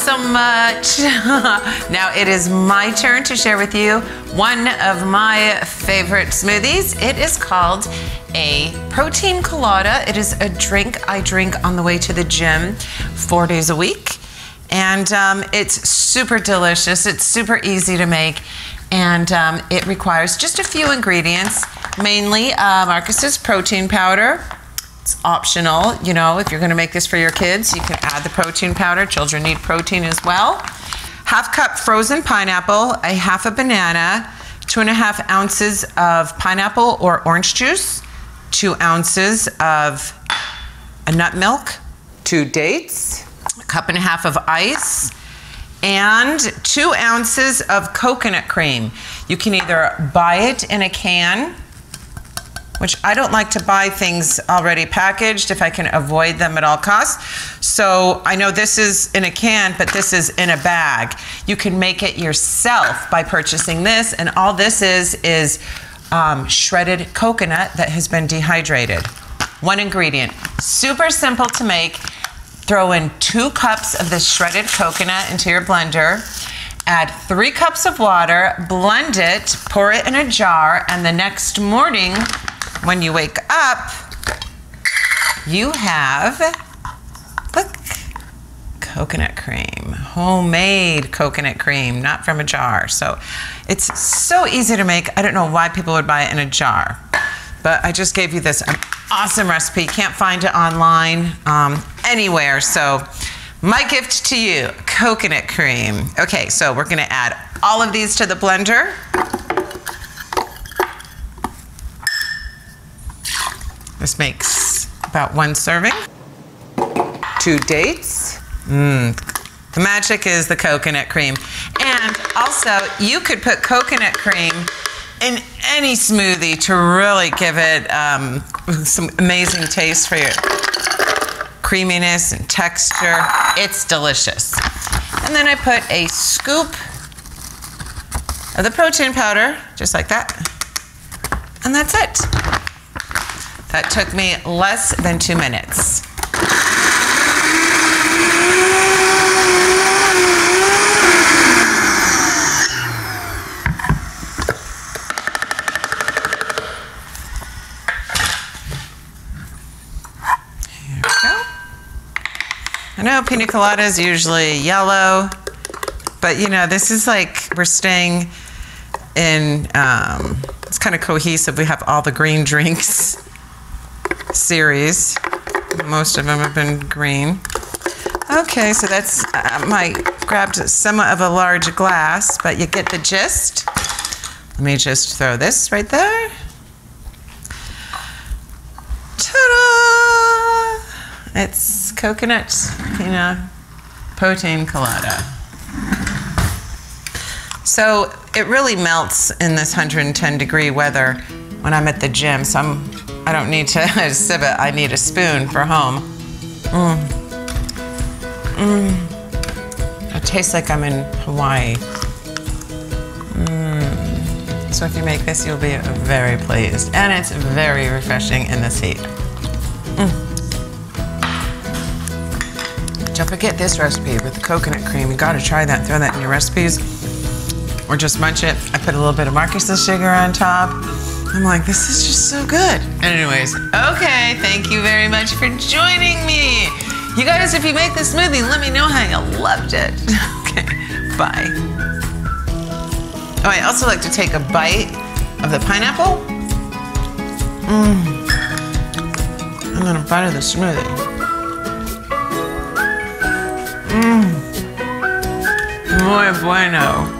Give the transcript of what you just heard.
so much. Now it is my turn to share with you one of my favorite smoothies. It is called a protein colada. It is a drink I drink on the way to the gym 4 days a week. And it's super delicious. It's super easy to make. And it requires just a few ingredients, mainly Marcus's protein powder. It's optional, you know, if you're gonna make this for your kids, you can add the protein powder. Children need protein as well. 1/2 cup frozen pineapple, a 1/2 banana, 2.5 ounces of pineapple or orange juice, 2 ounces of nut milk, 2 dates, 1.5 cups of ice, and 2 ounces of coconut cream. You can either buy it in a can, which I don't like to buy things already packaged if I can avoid them at all costs. So I know this is in a can, but this is in a bag. You can make it yourself by purchasing this, and all this is shredded coconut that has been dehydrated. 1 ingredient, super simple to make. Throw in 2 cups of this shredded coconut into your blender. Add 3 cups of water, blend it, pour it in a jar, and the next morning, when you wake up, you have, look, coconut cream, homemade coconut cream, not from a jar. So it's so easy to make. I don't know why people would buy it in a jar, but I just gave you this awesome recipe. Can't find it online anywhere. So my gift to you, coconut cream. Okay, so we're gonna add all of these to the blender. This makes about 1 serving. 2 dates. The magic is the coconut cream. And also, you could put coconut cream in any smoothie to really give it some amazing taste for your creaminess and texture. It's delicious. And then I put a scoop of the protein powder, just like that. And that's it. That took me less than 2 minutes. Here we go. I know pina colada is usually yellow, but you know, this is like we're staying in, it's kind of cohesive. We have all the green drinks series. Most of them have been green. Okay, so that's, I grabbed somewhat of a large glass, but you get the gist. Let me just throw this right there. Ta-da! It's coconut pina protein colada. So it really melts in this 110-degree weather when I'm at the gym, so I don't need to sieve it. I need a spoon for home. It tastes like I'm in Hawaii. So if you make this, you'll be very pleased. And it's very refreshing in this heat. Don't forget this recipe with the coconut cream. You gotta try that, throw that in your recipes. Or just munch it. I put a little bit of Marcus's sugar on top. I'm like, this is just so good. Anyways, okay, thank you very much for joining me. You guys, if you make this smoothie, let me know how you loved it. Okay, bye. Oh, I also like to take a bite of the pineapple. And then a bite of the smoothie. Muy bueno.